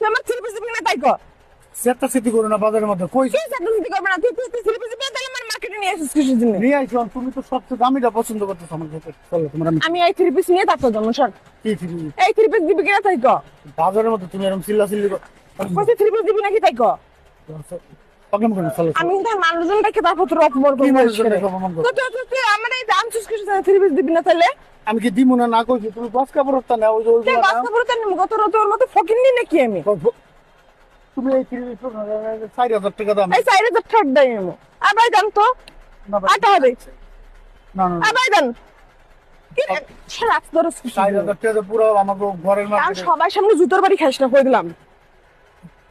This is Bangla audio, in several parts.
আমার থ্রি পিস দিবি না তাই কর। সেটা সিটি করো না বাজারের মধ্যে কই তুই চাকরি দিতে করবে না, তুই থ্রি পিস দিবি না, তাহলে আমার মার্কেটে নিয়ে আসিস কিসের জন্য? নিয়ে আইছো তুমি তো সবচেয়ে দামিটা পছন্দ করতেছো আমার কাছে চলো তোমার আমি এই থ্রি পিস নিয়ে তারপর যাবো সর। কি থ্রি এই থ্রি পিস দিবি কিনা তাই কর। বাজারের মধ্যে তুমি এরকম চিল্লা চিল্লি কইছে থ্রি পিস দিবি নাকি তাই কর। প্রবলেম করো চলো আমি তার মানুষজনটাকে তারপর তোর অপমান কি করবো। মানুষজনটাকে অপমান করবো? তুই আমার এই দাম চুজ কিছু থ্রি পিস দিবি না তাহলে? আমি কি দিমু না কইছি তুমি বাস কাপড়টা নাও ওই যে তুই ওইগুলো নাও। বাচ্চা পড়তে নিম কত তোর মতো ফকির নি নাকি আমি? তুমি এই থ্রি 4000 টাকা দাম এই সাইডে তো ঠক দেই আমি। আর ভাই দাম তো না ভাই, আটা হবে। না না আর ভাই দাম কি ছাড়া তোর 4000 টাকা পুরো আমাকে ঘরের আর মাঝে সবাই সামনে জুতোর বাড়ি খাইস না কই দিলাম।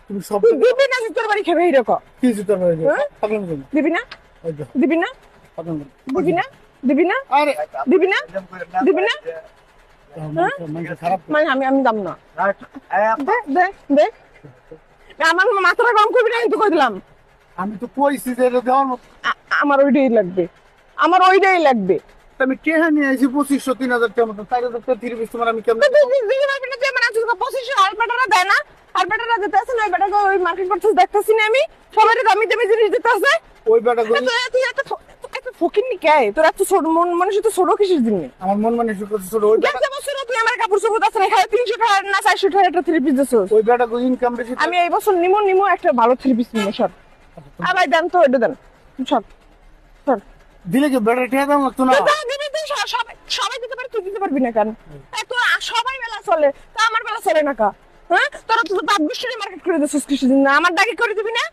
তুমি সব তুই দিবি না জুতোর বাড়ি খাবে এইরকম? কি জিতে পারবে হ্যাঁ? প্রবলেম করো দিবি না? ওই যে দিবি না? প্রবলেম করো দিবি না? দিবি না? আরে দিবি না? দিবি না? মানে খারাপ মানে আমি দাম না। দে দে দে। আমার মাথাটা গরম করবি না কিন্তু কই দিলাম। আমি তো কইছি যে এটা দেওয়ার মতো আমার ওইটাই লাগবে, আমার ওইটাই লাগবে। আমি কেহা নিয়ে আইছি 2500 3000 টাকা মতো 4000 টাকা থ্রি পিস তোমার আমি কেমন দিদি ভাবি না যে মানে আজকে 2500 আর বেটারা দেয় না, আর বেটারা দিতে আছে না, ওই বেটাকে ওই মার্কেট করতে দেখতেছি না আমি, সবাই দামি দামি জিনিস দিতে আছে। ওই বেটা তুই একটা ফকির নি কে? তোর এত ছোট মন মানুষ তো ছোট কিসের জন্য? আমার মন মানে শুকর ছোট ওই বেটা গেছে বছর তুই আমার কাপড় চোপড় আছে না, খালি 300 টাকা না 400 টাকা একটা থ্রি পিস দিছস। ওই বেটা ইনকাম বেশি আমি এই বছর নিমো একটা ভালো থ্রি পিস নিমো সর। আর ভাই দেন তো এটা দেন সর সর। দিলে কি বেটা ঠেয়া দাম লাগতো না সবাই দিতে পারে, তুই দিতে পারবি না কেন? এত সবাই বেলা চলে, তা আমার বেলা চলে না কা? হ্যাঁ তোরা তো বাপ গোষ্ঠী মার্কেট করে দিচ্ছিস কিছুদিন না, আমার ডাকে করে দিবি না?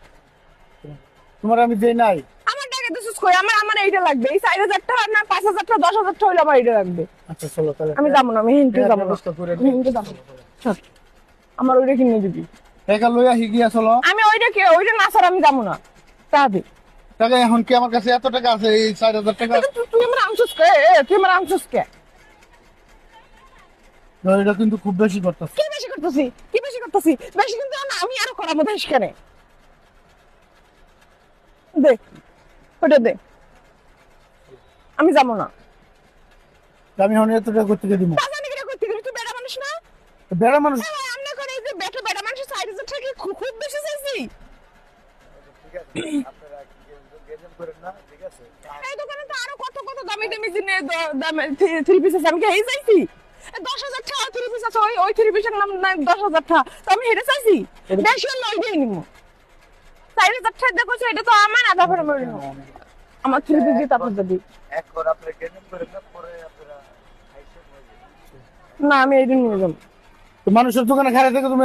তোমার আমি দেই নাই আমার ডাকে দিচ্ছিস কই? আমার এইটা লাগবে, এই 4000 টাকা না 5000 টাকা 10,000 টাকা হইলে আমার এইটা লাগবে। আচ্ছা চলো তাহলে আমি যাবো না, আমি হিন্টু যাবো না, ব্যবস্থা করে আমি হিন্টু যাবো না। চল, আমার ওইটা কিনে দিবি। টাকা লইয়া হিগিয়া চলো আমি ওইটা না স্যার আমি যাবো না, তা দে। টাকা এখন কি আমার কাছে এত টাকা আছে এই 4000 টাকা তুই আমার আনছিস কে? তুই আমার আনছিস কে? এটা কিন্তু খুব বেশি করতেছে কি বেশি করতেছি? কি বেশি করতেছি? বেশি কিন্তু না, আমি আরো করাবো বেশি কেন? দে ওটা দে, আমি যাবো না। আমি এখন এত টাকা করতে দিব বাজারে কিনা করতে গেলি, তুই বেড়া মানুষ না? বেড়া মানুষ হ্যাঁ, আমরা করে এই যে বেড়া মানুষের 4000 টাকা কি খুব বেশি চাইছি? এই দোকানে তো আরো কত দামি দামি জিনিস থ্রি পিস আছে, আমি কি এই চাইছি? 10,000 টাকা থ্রি পিস আছে, ওই থ্রি পিসের নাম নাই 10,000 টাকা, তো আমি হেরে চাইছি? বেশি হলে ওইটাই নিবো। 4000 টাকা দেখো এটা তো আমার না, তারপরে আমার থ্রি পিস দিয়ে তারপর যদি না আমি এইটা নিয়ে যাবো। মানুষের দোকানে খাই থেকে তুমি